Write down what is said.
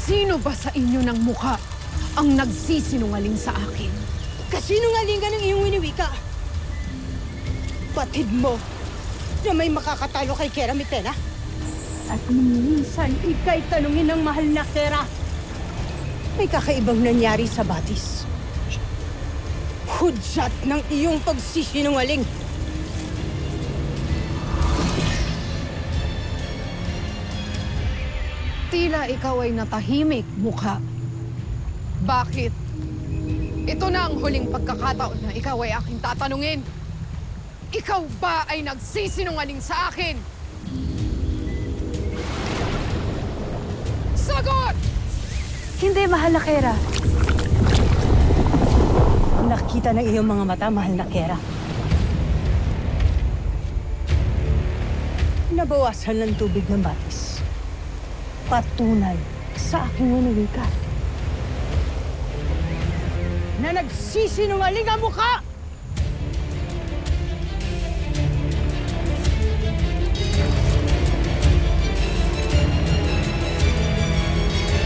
Sino ba sa inyo ng mukha ang nagsisinungaling sa akin? Kasinungaling ka ng iyong winiwika. Batid mo na may makakatalo kay Kera Mitena? At minsan ika'y tanungin ng mahal na Kera. May kakaibang nangyari sa Batis. Hudyat ng iyong pagsisinungaling. Tila ikaw ay natahimik, mukha. Bakit? Ito na ang huling pagkakataon na ikaw ay aking tatanungin. Ikaw ba ay nagsisinungaling sa akin? Sagot! Hindi, mahal na Kera. Nakita ng iyong mga mata, mahal na Kera. Nabawasan ng tubig ng Batis. Patunay sa aking winiwika na nagsisinungaling ang mukha!